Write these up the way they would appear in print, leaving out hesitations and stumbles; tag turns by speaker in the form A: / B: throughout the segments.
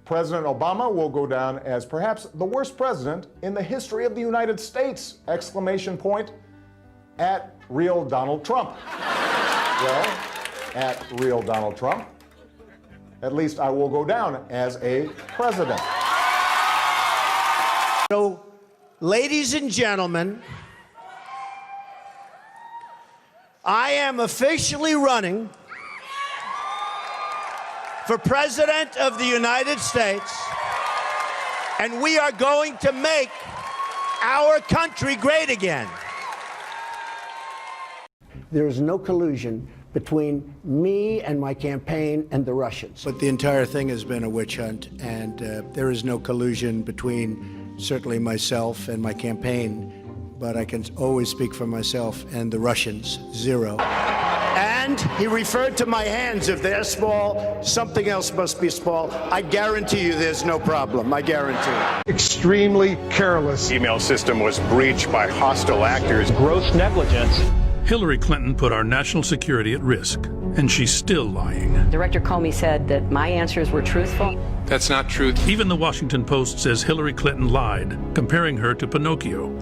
A: President Obama will go down as perhaps the worst president in the history of the United States! Exclamation point at real Donald Trump. Well, at real Donald Trump, at least I will go down as a president.
B: So, ladies and gentlemen, I am officially running for President of the United States, and we are going to make our country great again. There is no collusion between me and my campaign and the Russians. But the entire thing has been a witch hunt, and there is no collusion between certainly myself and my campaign, but I can always speak for myself and the Russians, zero. And he referred to my hands. If they're small, something else must be small. I guarantee you there's no problem. I guarantee.
C: Extremely careless.
D: Email system was breached by hostile actors.
E: Gross negligence.
F: Hillary Clinton put our national security at risk, and she's still lying.
G: Director Comey said that my answers were truthful.
D: That's not true.
F: Even the Washington Post says Hillary Clinton lied, comparing her to Pinocchio.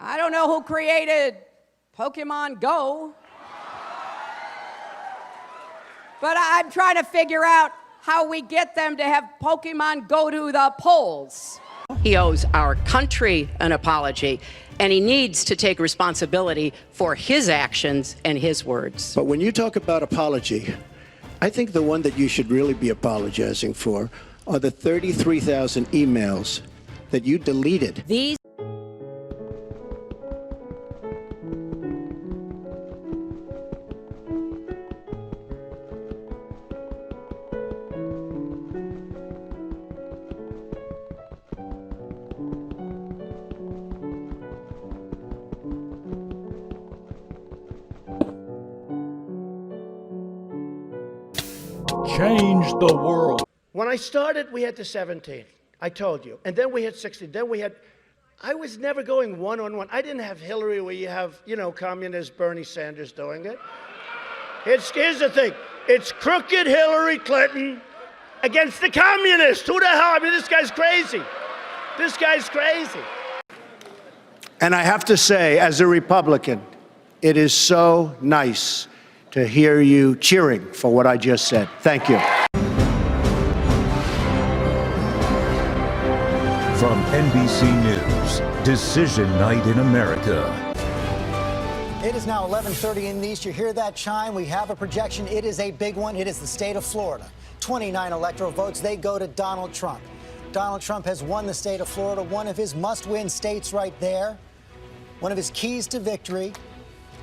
H: I don't know who created Pokemon Go, but I'm trying to figure out how we get them to have Pokemon go to the polls.
G: He owes our country an apology, and he needs to take responsibility for his actions and his words.
B: But when you talk about apology, I think the one that you should really be apologizing for are the 33,000 emails that you deleted.
G: These
E: Change the world.
B: When I started, we had the 17. I told you. And then we had 60. Then we had... I was never going one-on-one. I didn't have Hillary where you have, communist Bernie Sanders doing it. Here's the thing. It's crooked Hillary Clinton against the communists. Who the hell? I mean, this guy's crazy. This guy's crazy. And I have to say, as a Republican, it is so nice to hear you cheering for what I just said. Thank you.
I: From NBC News, Decision Night in America.
J: It is now 11:30 in the East. You hear that chime? We have a projection. It is a big one. It is the state of Florida. 29 electoral votes. They go to Donald Trump. Donald Trump has won the state of Florida, one of his must-win states right there, one of his keys to victory.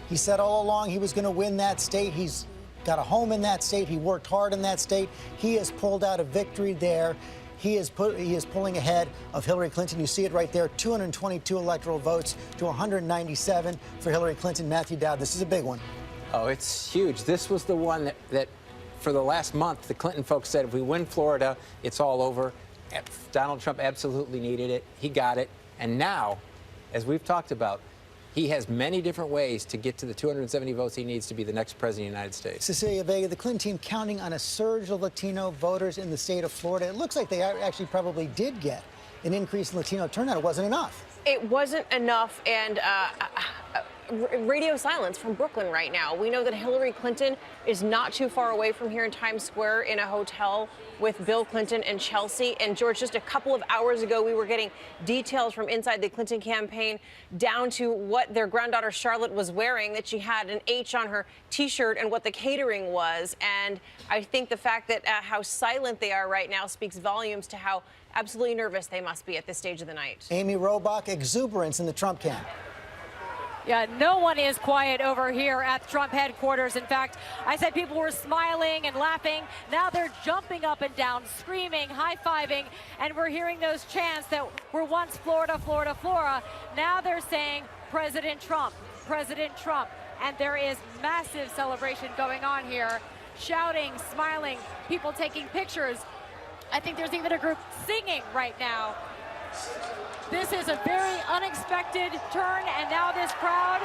J: He said all along he was going to win that state. He's got a home in that state. He worked hard in that state. He has pulled out a victory there. He is pulling ahead of Hillary Clinton. You see it right there, 222 electoral votes to 197 for Hillary Clinton. Matthew Dowd, this is a big one.
K: Oh, it's huge. This was the one that for the last month, the Clinton folks said if we win Florida, it's all over. Donald Trump absolutely needed it. He got it. And now, as we've talked about, he has many different ways to get to the 270 votes he needs to be the next president of the United States.
J: Cecilia Vega, the Clinton team counting on a surge of Latino voters in the state of Florida. It looks like they actually probably did get an increase in Latino turnout. It wasn't enough.
L: It wasn't enough, and radio silence from Brooklyn right now. We know that Hillary Clinton is not too far away from here in Times Square in a hotel with Bill Clinton and Chelsea. And George, just a couple of hours ago, we were getting details from inside the Clinton campaign down to what their granddaughter Charlotte was wearing, that she had an H on her T-shirt and what the catering was. And I think the fact that how silent they are right now speaks volumes to how absolutely nervous they must be at this stage of the night.
J: Amy Robach, exuberance in the Trump camp.
M: Yeah, no one is quiet over here at Trump headquarters. In fact, I said people were smiling and laughing. Now they're jumping up and down, screaming, high-fiving, and we're hearing those chants that were once Florida, Florida, Florida. Now they're saying President Trump, President Trump. And there is massive celebration going on here shouting, smiling, people taking pictures. I think there's even a group singing right now. This is a very unexpected turn, and now this crowd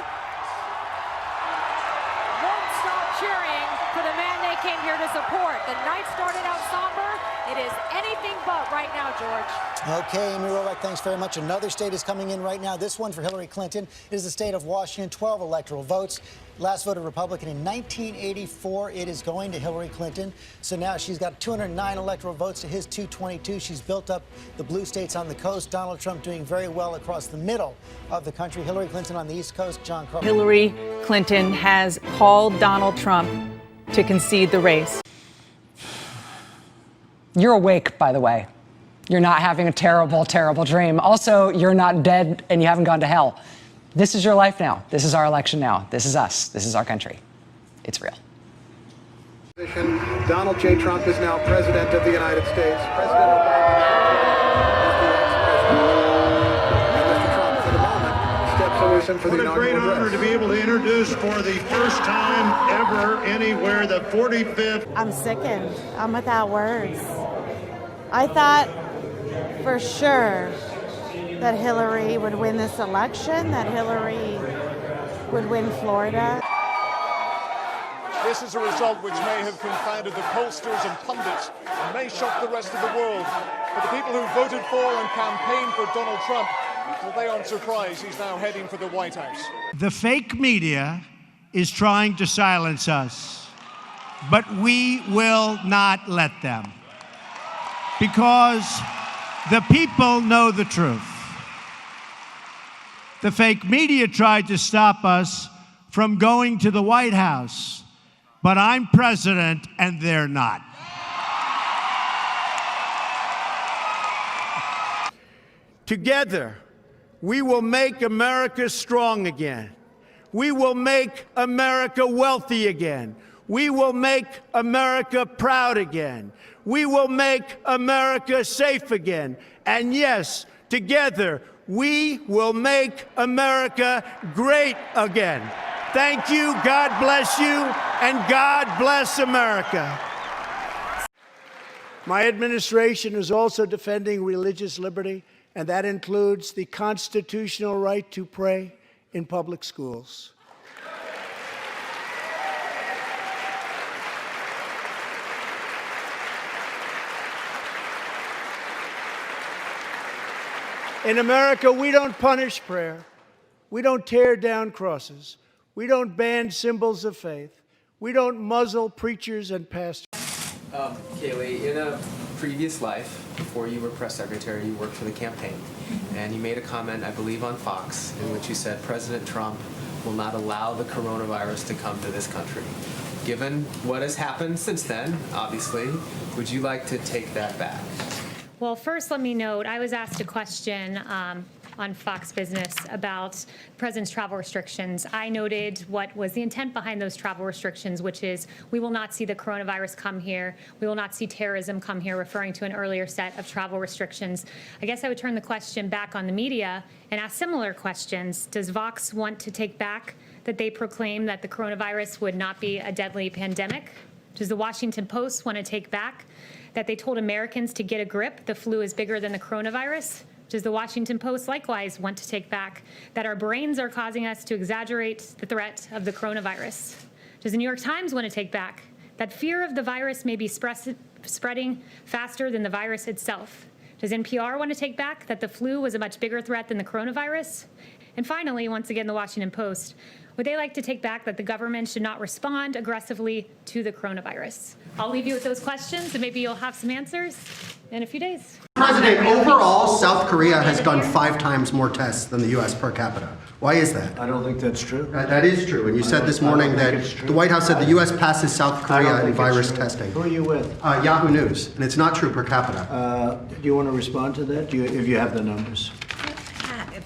M: won't stop cheering for the man they came here to support. The night started out somber. It is anything but right now, George.
J: Okay, Amy Robach, thanks very much. Another state is coming in right now. This one for Hillary Clinton. It is the state of Washington, 12 electoral votes. Last voted Republican in 1984. It is going to Hillary Clinton. So now she's got 209 electoral votes to his 222. She's built up the blue states on the coast. Donald Trump doing very well across the middle of the country. Hillary Clinton on the East Coast. John Carl.
N: Hillary Clinton has called Donald Trump to concede the race.
O: You're awake, by the way. You're not having a terrible, terrible dream. Also, you're not dead and you haven't gone to hell. This is your life now. This is our election now. This is us. This is our country. It's real.
P: Donald J. Trump is now President of the United States. President Obama is the ex-president. And Mr. Trump, for the moment, steps away for the inaugural address.
C: What a great honor to be able to introduce for the first time ever anywhere the 45th.
Q: I'm sickened. I'm without words. I thought for sure that Hillary would win this election, that Hillary would win Florida.
R: This is a result which may have confounded the pollsters and pundits and may shock the rest of the world. But the people who voted for and campaigned for Donald Trump, well, they aren't surprised he's now heading for the White House.
C: The fake media is trying to silence us, but we will not let them. Because the people know the truth. The fake media tried to stop us from going to the White House, but I'm president and they're not.
B: Together, we will make America strong again. We will make America wealthy again. We will make America proud again. We will make America safe again. And yes, together, we will make America great again. Thank you, God bless you, and God bless America. My administration is also defending religious liberty, and that includes the constitutional right to pray in public schools. In America, we don't punish prayer. We don't tear down crosses. We don't ban symbols of faith. We don't muzzle preachers and pastors.
S: Kayleigh, in a previous life, before you were press secretary, you worked for the campaign. And you made a comment, I believe, on Fox, in which you said President Trump will not allow the coronavirus to come to this country. Given what has happened since then, obviously, would you like to take that back?
T: Well, first, let me note, I was asked a question on Fox Business about the president's travel restrictions. I noted what was the intent behind those travel restrictions, which is we will not see the coronavirus come here. We will not see terrorism come here, referring to an earlier set of travel restrictions. I guess I would turn the question back on the media and ask similar questions. Does Vox want to take back that they proclaim that the coronavirus would not be a deadly pandemic? Does the Washington Post want to take back that they told Americans to get a grip, the flu is bigger than the coronavirus? Does the Washington Post likewise want to take back that our brains are causing us to exaggerate the threat of the coronavirus? Does the New York Times want to take back that fear of the virus may be spreading faster than the virus itself? Does NPR want to take back that the flu was a much bigger threat than the coronavirus? And finally, once again, the Washington Post, would they like to take back that the government should not respond aggressively to the coronavirus? I'll leave you with those questions, and maybe you'll have some answers in a few days.
U: President, overall, South Korea has done 5 times more tests than the U.S. per capita. Why is that?
V: I don't think that's true.
U: That is true. And you said this morning that the White House said the U.S. passes South Korea in virus testing.
V: Who are you with?
U: Yahoo News. And it's not true per capita.
V: Do you want to respond to that? If you have the numbers.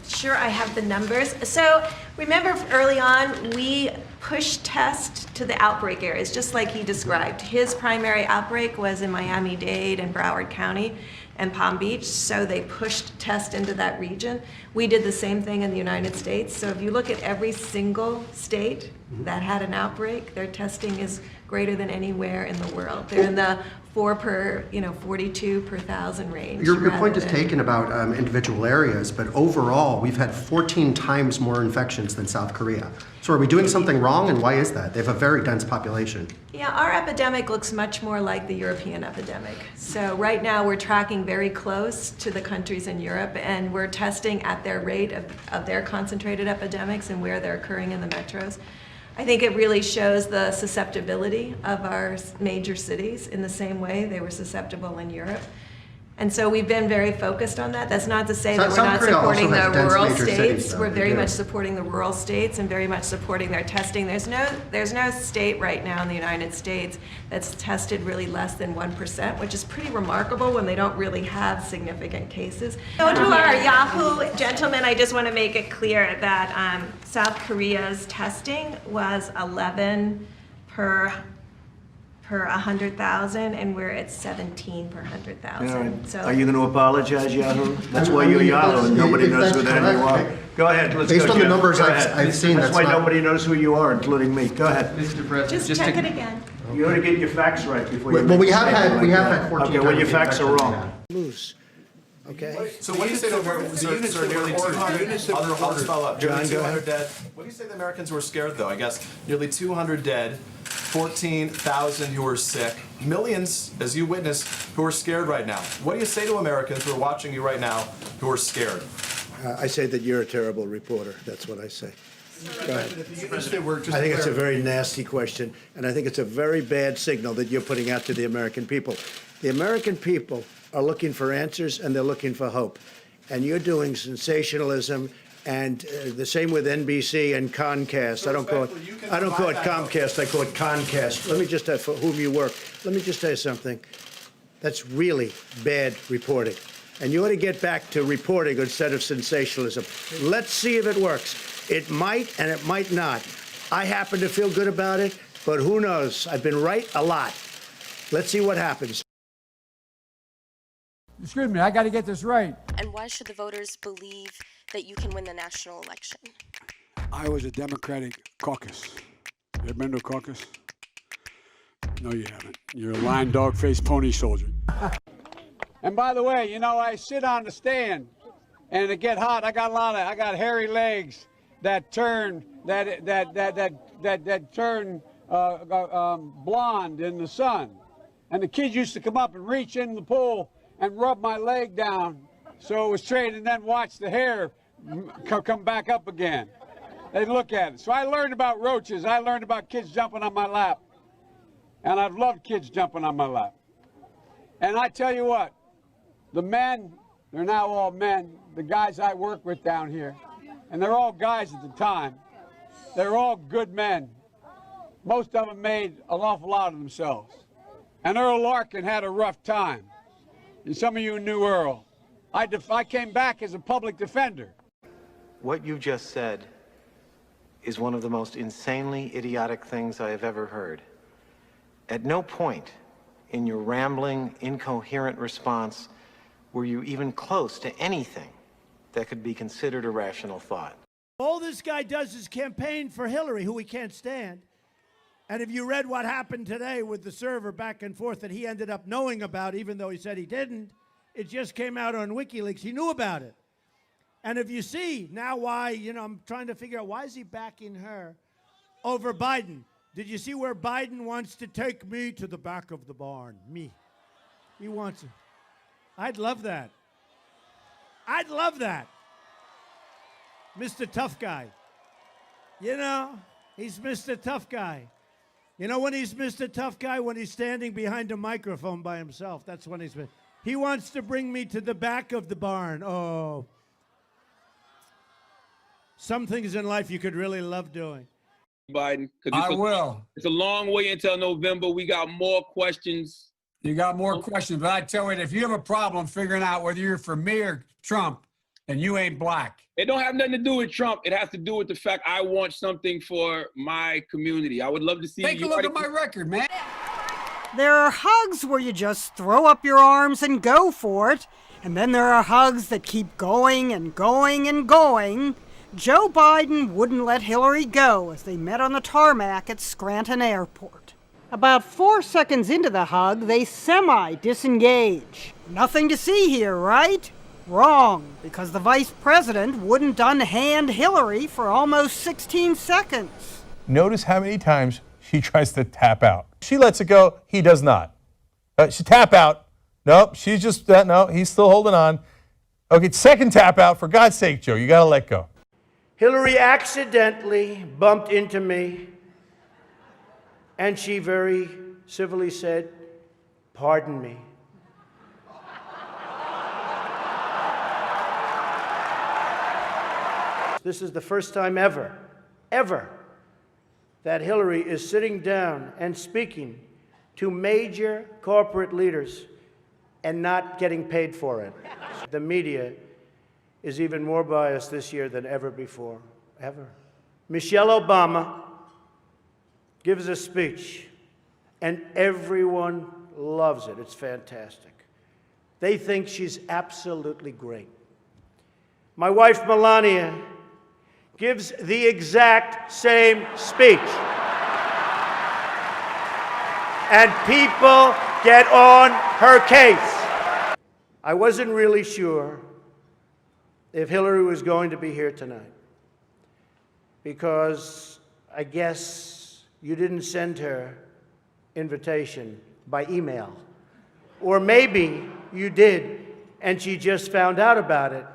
W: Sure, I have the numbers. So remember early on, we pushed test to the outbreak areas, just like he described. His primary outbreak was in Miami-Dade and Broward County and Palm Beach, so they pushed test into that region. We did the same thing in the United States. So if you look at every single state that had an outbreak, their testing is greater than anywhere in the world. They're in the 42 per thousand range.
U: Your point is taken about individual areas, but overall, we've had 14 times more infections than South Korea. So are we doing something wrong, and why is that? They have a very dense population.
W: Yeah, our epidemic looks much more like the European epidemic. So right now we're tracking very close to the countries in Europe, and we're testing at their rate of their concentrated epidemics and where they're occurring in the metros. I think it really shows the susceptibility of our major cities in the same way they were susceptible in Europe. And so we've been very focused on that. That's not to say that we're not supporting the rural states. We're very much supporting the rural states and very much supporting their testing. There's no state right now in the United States that's tested really less than 1%, which is pretty remarkable when they don't really have significant cases. So to our Yahoo gentlemen, I just want to make it clear that South Korea's testing was 11 per 100,000, and we're at 17 per 100,000. So
V: Are you going to apologize, Yahoo? That's why you're Yahoo, and nobody knows who the hell you are. Go ahead, let's go.
U: Based on the
V: Jeff.
U: numbers
V: Go
U: I've
V: ahead.
U: seen,
V: that's why nobody knows who you are, including me. Go ahead.
S: Mr. President,
W: just check it again.
V: You ought to get your facts right before you.
U: Well, we have had 14
V: Okay, well, your
U: times
V: facts are
U: infection.
V: wrong.
B: Loose. Okay?
A: So what do you say to Americans, sir, nearly 200, I'll follow up. Nearly 200 dead. What do you say to the Americans who are scared, though? I guess nearly 200 dead, 14,000 who are sick, millions, as you witnessed, who are scared right now. What do you say to Americans who are watching you right now who are scared?
V: I say that you're a terrible reporter. That's what I say. Go ahead. I think it's a very nasty question, and I think it's a very bad signal that you're putting out to the American people. The American people are looking for answers, and they're looking for hope. And you're doing sensationalism, and the same with NBC and Comcast. I don't call it Comcast. I call it Concast. Let me just for whom you work. Let me just tell you something. That's really bad reporting. And you ought to get back to reporting instead of sensationalism. Let's see if it works. It might and it might not. I happen to feel good about it, but who knows? I've been right a lot. Let's see what happens.
D: Excuse me, I got to get this right.
F: And why should the voters believe that you can win the national election?
D: I was a Democratic caucus. You ever been to a caucus? No, you haven't. You're a lying dog-faced pony soldier. And by the way, you know, I sit on the stand, and it get hot. I got hairy legs that turn turn blonde in the sun. And the kids used to come up and reach in the pool and rub my leg down so it was straight, and then watch the hair come back up again. They'd look at it. So I learned about roaches. I learned about kids jumping on my lap. And I've loved kids jumping on my lap. And I tell you what, the men, they're now all men, the guys I work with down here, and they're all guys at the time, they're all good men. Most of them made an awful lot of themselves. And Earl Larkin had a rough time. And some of you knew Earl. I came back as a public defender.
X: What you just said is one of the most insanely idiotic things I have ever heard. At no point in your rambling, incoherent response were you even close to anything that could be considered a rational thought.
C: All this guy does is campaign for Hillary, who he can't stand. And if you read what happened today with the server back and forth that he ended up knowing about, even though he said he didn't, it just came out on WikiLeaks. He knew about it. And if you see now why, I'm trying to figure out why is he backing her over Biden? Did you see where Biden wants to take me to the back of the barn? Me. He wants it. I'd love that. I'd love that. Mr. Tough Guy. He's Mr. Tough Guy. You know when he's Mr. Tough Guy? When he's standing behind a microphone by himself. That's when he's... He wants to bring me to the back of the barn. Oh. Some things in life you could really love doing.
Y: Biden.
D: I will.
Y: It's a long way until November. We got more questions.
D: You got more questions, but I tell you, if you have a problem figuring out whether you're for me or Trump, then you ain't black.
Y: It don't have nothing to do with Trump. It has to do with the fact I want something for my community. I would love to see
D: Take a look at my record, man.
Z: There are hugs where you just throw up your arms and go for it. And then there are hugs that keep going and going and going. Joe Biden wouldn't let Hillary go as they met on the tarmac at Scranton Airport. About 4 seconds into the hug, they semi-disengage. Nothing to see here, right? Wrong, because the vice president wouldn't unhand Hillary for almost 16 seconds.
E: Notice how many times she tries to tap out. She lets it go, he does not. She tap out. Nope, she's just, no, he's still holding on. Okay, second tap out, for God's sake, Joe, you gotta let go.
B: Hillary accidentally bumped into me, and she very civilly said, "Pardon me." This is the first time ever, that Hillary is sitting down and speaking to major corporate leaders and not getting paid for it. The media is even more biased this year than ever before, ever. Michelle Obama gives a speech, and everyone loves it. It's fantastic. They think she's absolutely great. My wife, Melania, gives the exact same speech. And people get on her case. I wasn't really sure if Hillary was going to be here tonight, because I guess you didn't send her invitation by email. Or maybe you did, and she just found out about it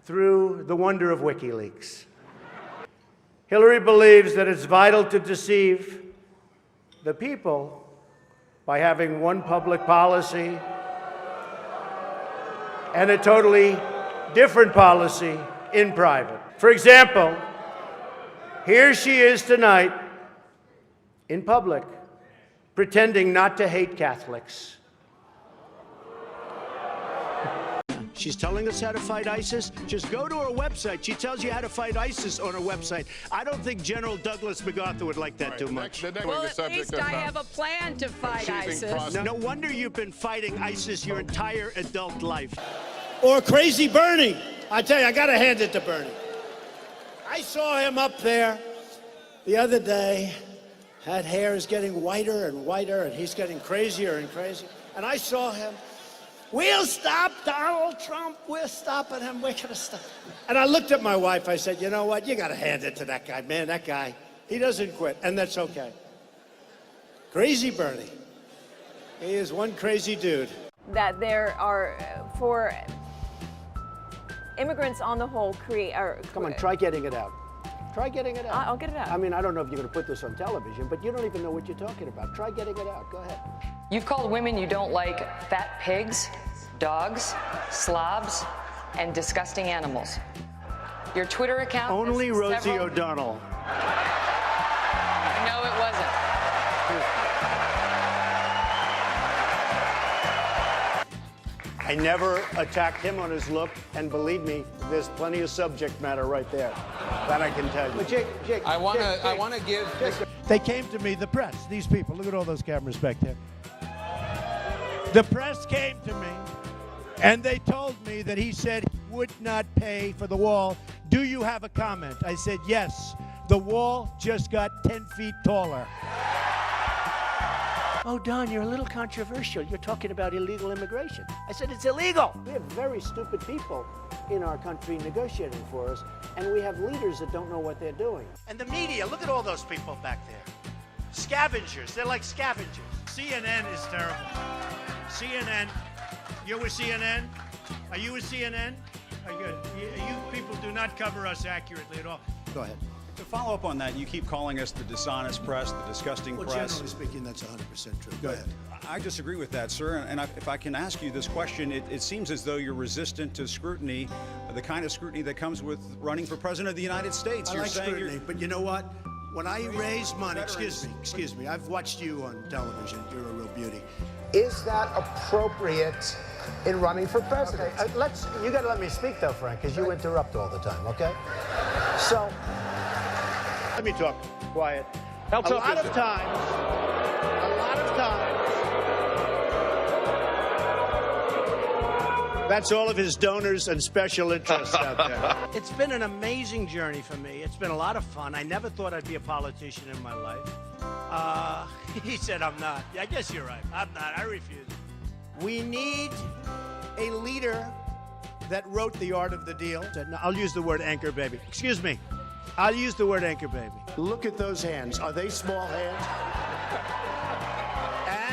B: through the wonder of WikiLeaks. Hillary believes that it's vital to deceive the people by having one public policy and a totally different policy in private. For example, here she is tonight in public pretending not to hate Catholics. She's telling us how to fight ISIS. Just go to her website. She tells you how to fight ISIS on her website. I don't think General Douglas MacArthur would like that too much.
G: Well, at least I have a plan to fight ISIS.
B: No wonder you've been fighting ISIS your entire adult life. Or Crazy Bernie. I tell you, I got to hand it to Bernie. I saw him up there the other day. That hair is getting whiter and whiter, and he's getting crazier and crazier. And I saw him. We'll stop Donald Trump. We're stopping him. We're going to stop. And I looked at my wife. I said, you know what? You got to hand it to that guy. Man, that guy, he doesn't quit. And that's okay. Crazy Bernie. He is one crazy dude.
H: That there are, for immigrants on the whole,
B: Come on, try getting it out. Try getting it out.
H: I'll get it out.
B: I mean, I don't know if you're going to put this on television, but you don't even know what you're talking about. Try getting it out. Go ahead.
N: You've called women you don't like fat pigs, dogs, slobs, and disgusting animals. Your Twitter account.
B: Only Rosie O'Donnell.
N: No, it wasn't.
B: I never attacked him on his look, and believe me, there's plenty of subject matter right there. That I can tell you.
I: But Jake, I want to give.
B: They came to me, the press, these people. Look at all those cameras back there. The press came to me, and they told me that he said he would not pay for the wall. Do you have a comment? I said, yes. The wall just got 10 feet taller. Oh, Don, you're a little controversial. You're talking about illegal immigration. I said, it's illegal. We have very stupid people in our country negotiating for us, and we have leaders that don't know what they're doing. And the media, look at all those people back there. Scavengers, they're like scavengers. CNN is terrible. CNN, you're with CNN? Are you with CNN? Good. You people do not cover us accurately at all. Go ahead.
K: To follow up on that, you keep calling us the dishonest press, the disgusting
V: Well,
K: press.
V: generally speaking, that's 100% true. Go ahead.
K: I disagree with that, sir. And if I can ask you this question, it seems as though you're resistant to scrutiny, the kind of scrutiny that comes with running for president of the United States.
V: I
K: You're
V: like
K: saying
V: scrutiny, but you know what? When I raise money, excuse me, I've watched you on television. You're a real beauty.
L: Is that appropriate in running for president?
V: Okay, you got to let me speak though, Frank, because you interrupt all the time. Okay? So, let me talk. Quiet. A lot of times. That's all of his donors and special interests out there. It's been an amazing journey for me. It's been a lot of fun. I never thought I'd be a politician in my life.
C: He said I'm not. I guess you're right. I'm not. I refuse.
B: We need a leader that wrote The Art of the Deal. I'll use the word anchor baby. Excuse me. I'll use the word anchor baby.
L: Look at those hands. Are they small hands?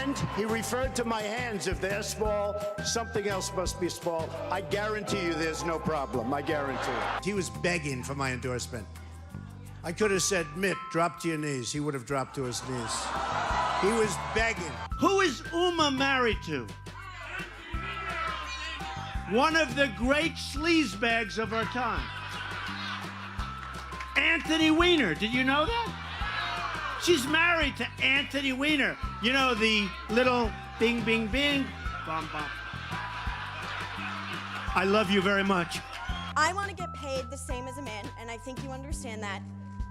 L: And he referred to my hands. If they're small, something else must be small. I guarantee you there's no problem. I guarantee it.
B: He was begging for my endorsement. I could have said, Mitt, drop to your knees. He would have dropped to his knees. He was begging.
C: Who is Uma married to? One of the great sleazebags of our time. Anthony Weiner. Did you know that? She's married to Anthony Weiner. You know, the little bing, bing, bing, bum, bum. I love you very much.
J: I want to get paid the same as a man, and I think you understand that.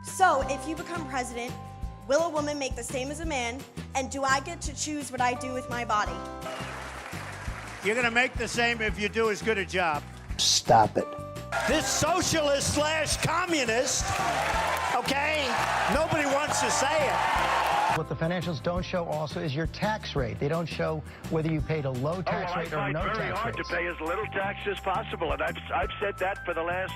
J: So, if you become president, will a woman make the same as a man, and do I get to choose what I do with my body?
B: You're going to make the same if you do as good a job.
L: Stop it.
B: This socialist / communist, okay? Nobody wants to say it.
M: What the financials don't show also is your tax rate. They don't show whether you paid a low tax rate or no tax rate.
O: I fight very hard to pay as little tax as possible, and I've said that for the last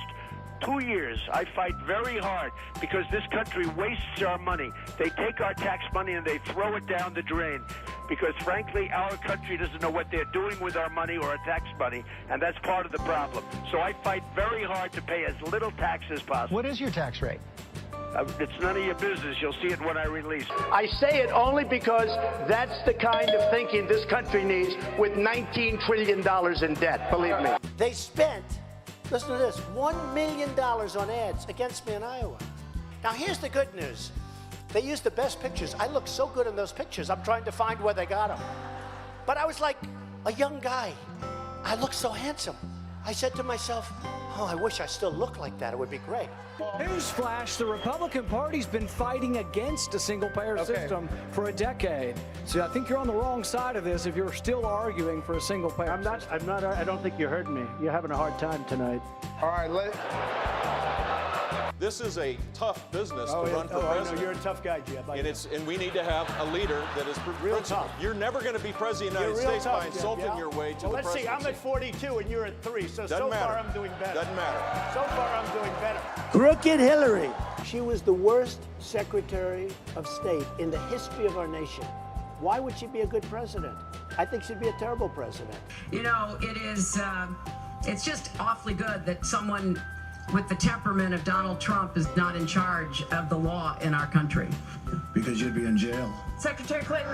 O: 2 years. I fight very hard because this country wastes our money. They take our tax money and they throw it down the drain because, frankly, our country doesn't know what they're doing with our money or our tax money, and that's part of the problem. So I fight very hard to pay as little tax as possible.
M: What is your tax rate?
O: It's none of your business. You'll see it when I release.
L: I say it only because that's the kind of thinking this country needs with $19 trillion in debt, believe me.
B: They spent, listen to this, $1 million on ads against me in Iowa. Now, here's the good news. They used the best pictures. I look so good in those pictures. I'm trying to find where they got them. But I was like a young guy. I look so handsome. I said to myself, oh, I wish I still looked like that. It would be great.
P: Newsflash, the Republican Party's been fighting against a single-payer system for a decade. So I think you're on the wrong side of this if you're still arguing for a single-payer system.
B: I don't think you heard me. You're having a hard time tonight.
L: All right,
Q: This is a tough business to run for president.
B: I know. You're a tough guy, Jeb.
Q: And we need to have a leader that is
B: real
Q: principled.
B: tough.
Q: You're never going to be president of the United States by insulting your way to the presidency.
B: Let's see. I'm at 42 and you're at 3. So
Q: Doesn't matter.
B: far I'm doing better.
Q: Doesn't matter.
B: So far I'm doing better. Crooked Hillary. She was the worst Secretary of State in the history of our nation. Why would she be a good president? I think she'd be a terrible president.
G: You know, it is, it's just awfully good that someone with the temperament of Donald Trump is not in charge of the law in our country.
L: Because you'd be in jail.
G: Secretary Clinton.